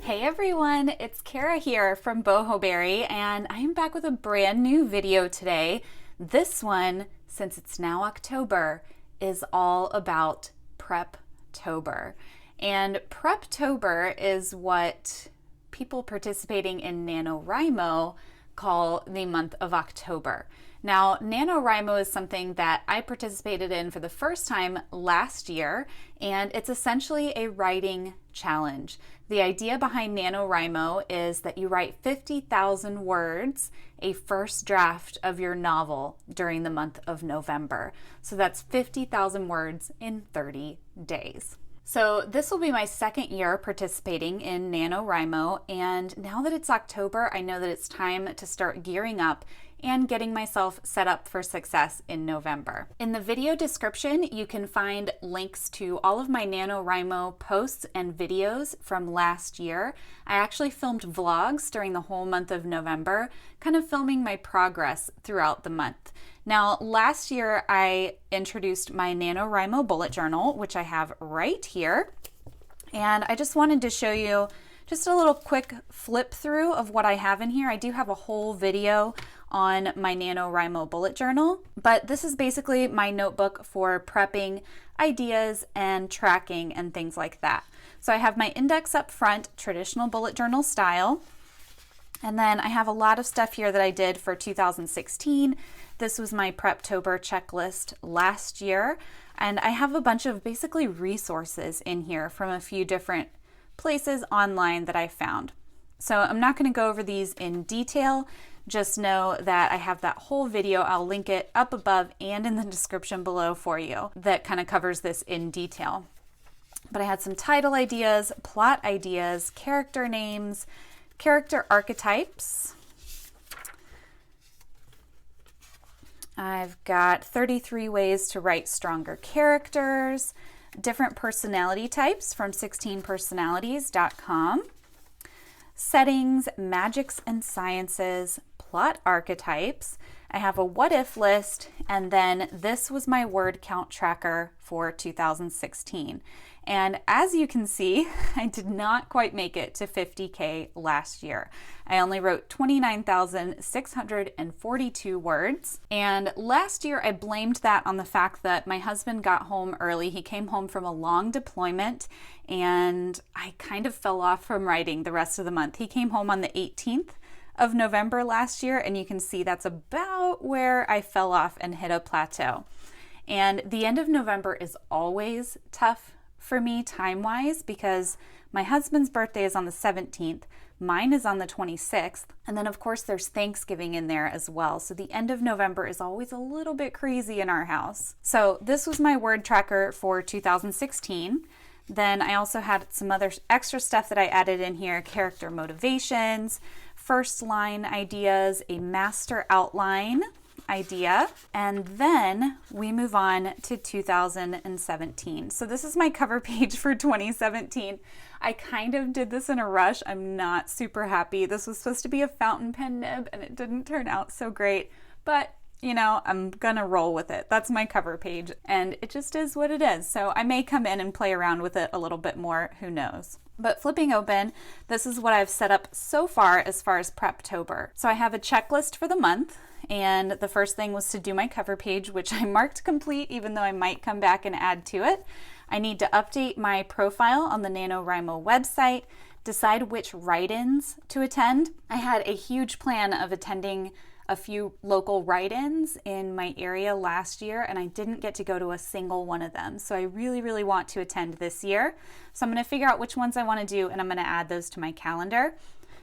Hey everyone, it's Kara here from Boho, and I am back with a brand new video today. This one, since it's now October, is all about Preptober. And Preptober is what people participating in NaNoWrimo call the month of October. Now, NaNoWrimo is something that I participated in for the first time last year, and it's essentially a writing challenge. The idea behind NaNoWrimo is that you write 50,000 words, a first draft of your novel during the month of November. So that's 50,000 words in 30 days. So this will be my second year participating in NaNoWrimo, and now that it's October, I know that it's time to start gearing up and getting myself set up for success in November. In the video description, you can find links to all of my NaNoWrimo posts and videos from last year. I actually filmed vlogs during the whole month of November, kind of filming my progress throughout the month. Now, last year I introduced my NaNoWrimo bullet journal, which I have right here. And I just wanted to show you just a little quick flip through of what I have in here. I do have a whole video on my NaNoWrimo bullet journal, but this is basically my notebook for prepping ideas and tracking and things like that. So I have my index up front, traditional bullet journal style. And then I have a lot of stuff here that I did for 2016. This was my Preptober checklist last year. And I have a bunch of basically resources in here from a few different places online that I found. So I'm not going to go over these in detail. Just know that I have that whole video. I'll link it up above and in the description below for you that kind of covers this in detail. But I had some title ideas, plot ideas, character names, character archetypes. I've got 33 ways to write stronger characters, different personality types from 16personalities.com, settings, magics and sciences, plot archetypes. I have a what if list, and then this was my word count tracker for 2016. And as you can see, I did not quite make it to 50K last year. I only wrote 29,642 words. And last year I blamed that on the fact that my husband got home early. He came home from a long deployment and I kind of fell off from writing the rest of the month. He came home on the 18th of November last year, and you can see that's about where I fell off and hit a plateau. And the end of November is always tough for me time-wise because my husband's birthday is on the 17th, mine is on the 26th, and then of course there's Thanksgiving in there as well. So the end of November is always a little bit crazy in our house. So this was my word tracker for 2016. Then I also had some other extra stuff that I added in here, character motivations, first line ideas, a master outline idea, and then we move on to 2017. So this is my cover page for 2017. I kind of did this in a rush. I'm not super happy. This was supposed to be a fountain pen nib and it didn't turn out so great, but you know, I'm gonna roll with it. That's my cover page and it just is what it is. So I may come in and play around with it a little bit more, who knows. But flipping open, this is what I've set up so far as Preptober. So I have a checklist for the month, and the first thing was to do my cover page, which I marked complete, even though I might come back and add to it. I need to update my profile on the NaNoWrimo website, decide which write-ins to attend. I had a huge plan of attending a few local write-ins in my area last year, and I didn't get to go to a single one of them. So I really, really want to attend this year. So I'm going to figure out which ones I want to do, and I'm going to add those to my calendar.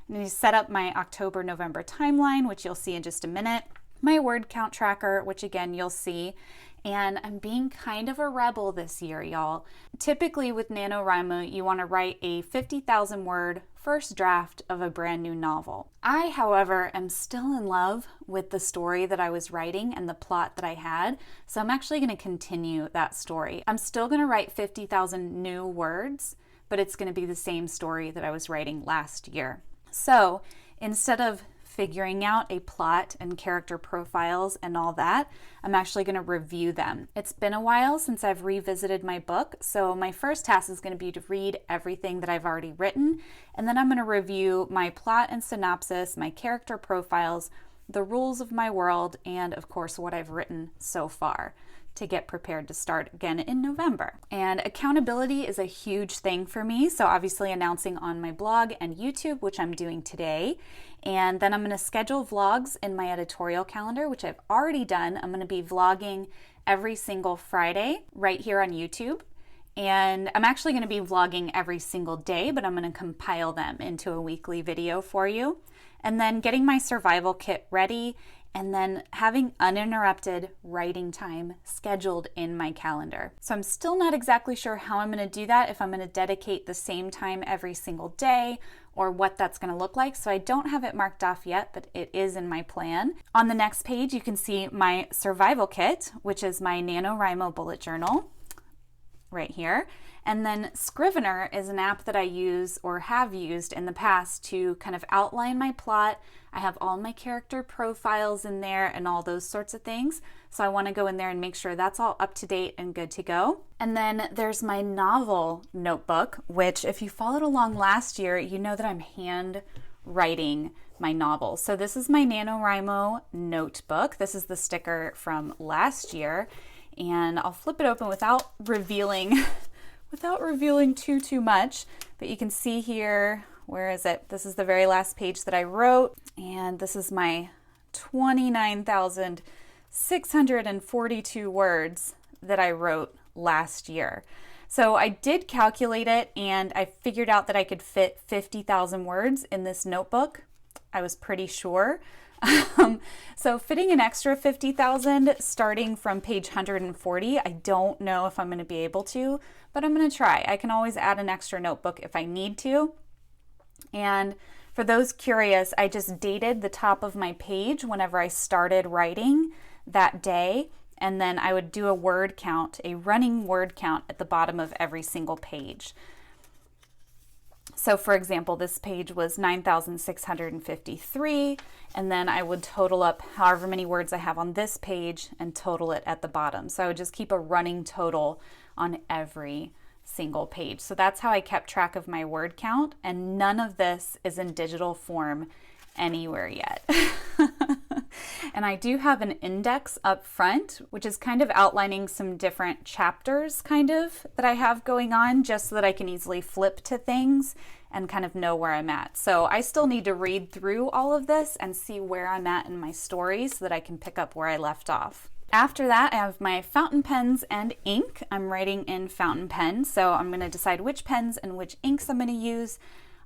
I'm going to set up my October-November timeline, which you'll see in just a minute. My word count tracker, which again, you'll see. And I'm being kind of a rebel this year, y'all. Typically with NaNoWrimo, you want to write a 50,000 word first draft of a brand new novel. I, however, am still in love with the story that I was writing and the plot that I had, so I'm actually going to continue that story. I'm still going to write 50,000 new words, but it's going to be the same story that I was writing last year. So instead of figuring out a plot and character profiles and all that, I'm actually going to review them. It's been a while since I've revisited my book, so my first task is going to be to read everything that I've already written, and then I'm going to review my plot and synopsis, my character profiles, the rules of my world, and of course what I've written so far, to get prepared to start again in November. And accountability is a huge thing for me, so obviously announcing on my blog and YouTube, which I'm doing today, and then I'm going to schedule vlogs in my editorial calendar, which I've already done. I'm going to be vlogging every single Friday right here on YouTube, and I'm actually going to be vlogging every single day, but I'm going to compile them into a weekly video for you. And then getting my survival kit ready, and then having uninterrupted writing time scheduled in my calendar. So I'm still not exactly sure how I'm going to do that, if I'm going to dedicate the same time every single day or what that's going to look like. So I don't have it marked off yet, but it is in my plan. On the next page, you can see my survival kit, which is my NaNoWrimo bullet journal right here. And then Scrivener is an app that I use or have used in the past to kind of outline my plot. I have all my character profiles in there and all those sorts of things. So I want to go in there and make sure that's all up to date and good to go. And then there's my novel notebook, which if you followed along last year, you know that I'm hand writing my novel. So this is my NaNoWrimo notebook. This is the sticker from last year. And I'll flip it open without revealing too much, but you can see here, where is it? This is the very last page that I wrote, and this is my 29,642 words that I wrote last year. So I did calculate it, and I figured out that I could fit 50,000 words in this notebook. I was pretty sure. So fitting an extra 50,000 starting from page 140, I don't know if I'm going to be able to, but I'm going to try. I can always add an extra notebook if I need to. And for those curious, I just dated the top of my page whenever I started writing that day, and then I would do a word count, a running word count at the bottom of every single page. So for example, this page was 9,653, and then I would total up however many words I have on this page and total it at the bottom. So I would just keep a running total on every single page. So that's how I kept track of my word count, and none of this is in digital form anywhere yet. And I do have an index up front, which is kind of outlining some different chapters that I have going on, just so that I can easily flip to things and kind of know where I'm at. So I still need to read through all of this and see where I'm at in my story so that I can pick up where I left off. After that, I have my fountain pens and ink. I'm writing in fountain pen, so I'm going to decide which pens and which inks I'm going to use.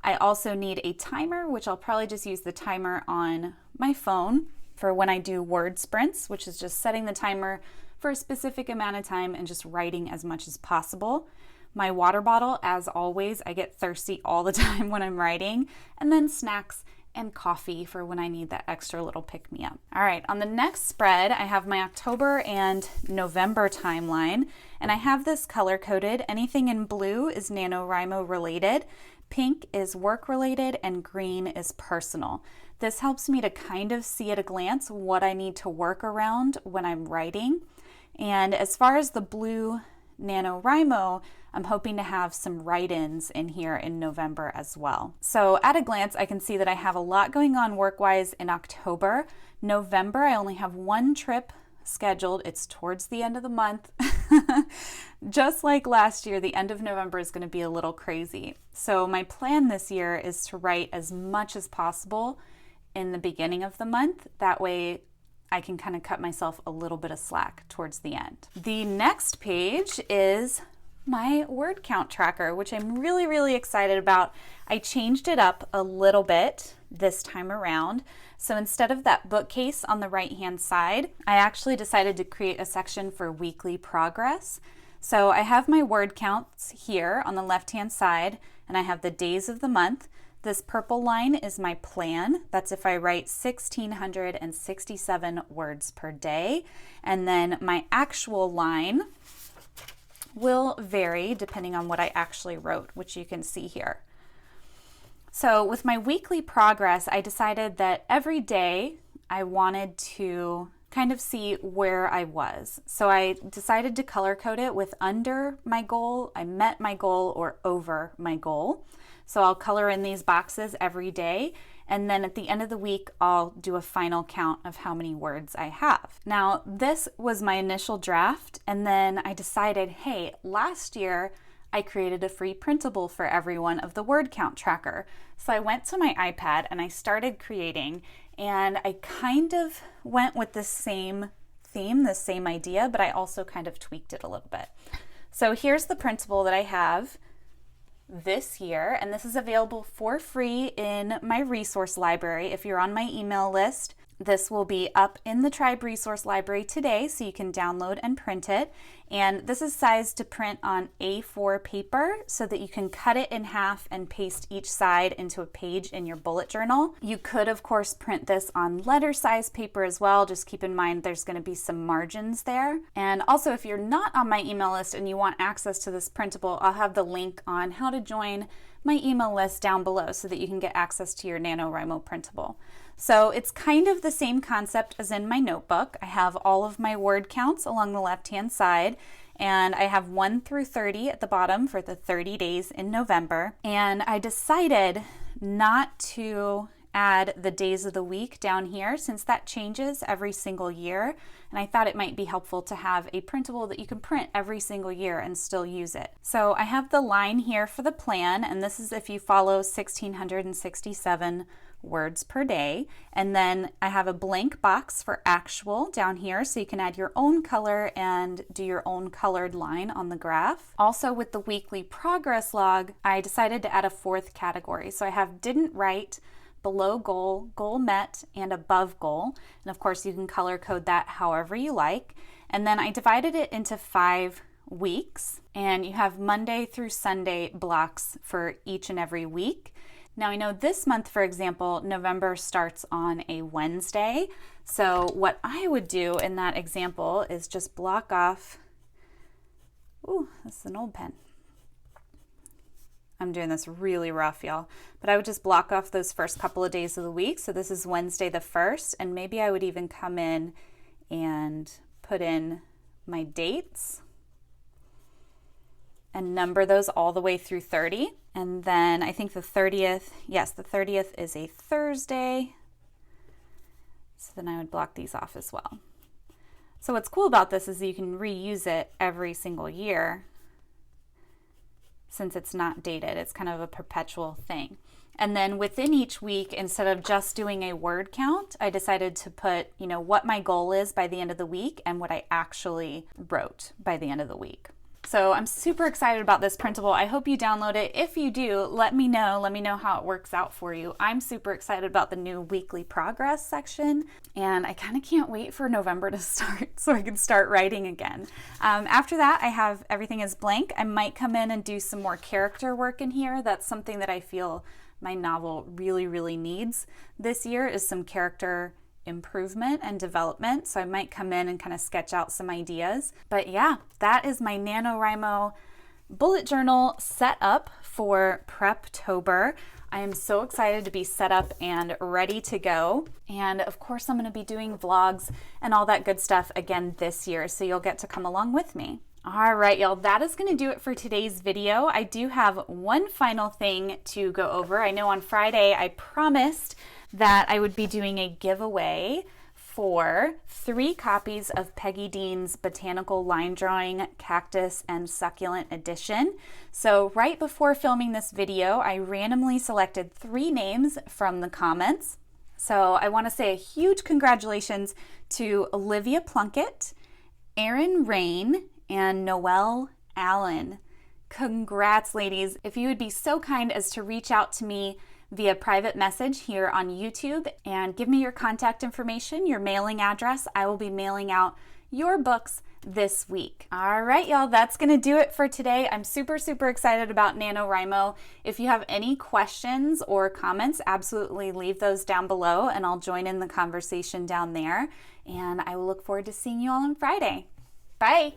I also need a timer, which I'll probably just use the timer on my phone for when I do word sprints, which is just setting the timer for a specific amount of time and just writing as much as possible. My water bottle, as always, I get thirsty all the time when I'm writing, and then snacks and coffee for when I need that extra little pick-me-up. All right, on the next spread, I have my October and November timeline, and I have this color-coded. Anything in blue is NaNoWrimo related, pink is work related, and green is personal. This helps me to kind of see at a glance what I need to work around when I'm writing. And as far as the blue NaNoWrimo, I'm hoping to have some write-ins in here in November as well. So at a glance, I can see that I have a lot going on work-wise in October. November, I only have one trip scheduled. It's towards the end of the month. Just like last year, the end of November is going to be a little crazy. So my plan this year is to write as much as possible in the beginning of the month. That way I can kind of cut myself a little bit of slack towards the end. The next page is my word count tracker, which I'm really, really excited about. I changed it up a little bit this time around. So instead of that bookcase on the right-hand side, I actually decided to create a section for weekly progress. So I have my word counts here on the left-hand side, and I have the days of the month. This purple line is my plan. That's if I write 1,667 words per day. And then my actual line will vary depending on what I actually wrote, which you can see here. So with my weekly progress, I decided that every day I wanted to kind of see where I was. So I decided to color code it with under my goal, I met my goal, or over my goal. So I'll color in these boxes every day, and then at the end of the week, I'll do a final count of how many words I have. Now, this was my initial draft, and then I decided, hey, last year I created a free printable for everyone of the word count tracker. So I went to my iPad and I started creating, and I kind of went with the same theme, the same idea, but I also kind of tweaked it a little bit. So here's the printable that I have this year, and this is available for free in my resource library. If you're on my email list, this will be up in the Tribe resource library today, so you can download and print it. And this is sized to print on A4 paper so that you can cut it in half and paste each side into a page in your bullet journal. You could, of course, print this on letter size paper as well. Just keep in mind there's going to be some margins there. And also, if you're not on my email list and you want access to this printable, I'll have the link on how to join my email list down below so that you can get access to your NaNoWrimo printable. So it's kind of the same concept as in my notebook. I have all of my word counts along the left-hand side, and I have 1 through 30 at the bottom for the 30 days in November. And I decided not to add the days of the week down here since that changes every single year. And I thought it might be helpful to have a printable that you can print every single year and still use it. So I have the line here for the plan, and this is if you follow 1,667 words per day. And then I have a blank box for actual down here, so you can add your own color and do your own colored line on the graph. Also, with the weekly progress log, I decided to add a 4th category. So I have didn't write, below goal, goal met, and above goal. And of course, you can color code that however you like. And then I divided it into 5 weeks, and you have Monday through Sunday blocks for each and every week. Now I know this month, for example, November starts on a Wednesday. So what I would do in that example is just block off, ooh, this is an old pen. I'm doing this really rough, y'all, but I would just block off those first couple of days of the week. So this is Wednesday the 1st, and maybe I would even come in and put in my dates and number those all the way through 30. And then I think the 30th, yes, the 30th is a Thursday. So then I would block these off as well. So what's cool about this is you can reuse it every single year since it's not dated. It's kind of a perpetual thing. And then within each week, instead of just doing a word count, I decided to put, what my goal is by the end of the week and what I actually wrote by the end of the week. So I'm super excited about this printable. I hope you download it. If you do, let me know. Let me know how it works out for you. I'm super excited about the new weekly progress section, and I kind of can't wait for November to start so I can start writing again. After that, I have everything is blank. I might come in and do some more character work in here. That's something that I feel my novel really, really needs this year, is some character improvement and development. So I might come in and kind of sketch out some ideas. But yeah, that is my NaNoWrimo bullet journal set up for Preptober. I am so excited to be set up and ready to go. And of course, I'm going to be doing vlogs and all that good stuff again this year. So you'll get to come along with me. All right, y'all, that is going to do it for today's video. I do have one final thing to go over. I know on Friday I promised that I would be doing a giveaway for 3 copies of Peggy Dean's Botanical Line Drawing Cactus and Succulent Edition. So right before filming this video, I randomly selected 3 names from the comments. So I want to say a huge congratulations to Olivia Plunkett, Erin Rain, and Noelle Allen. Congrats, ladies. If you would be so kind as to reach out to me via private message here on YouTube and give me your contact information, your mailing address, I will be mailing out your books this week. All right, y'all, that's going to do it for today. I'm super, super excited about NaNoWrimo. If you have any questions or comments, absolutely leave those down below and I'll join in the conversation down there. And I will look forward to seeing you all on Friday. Bye.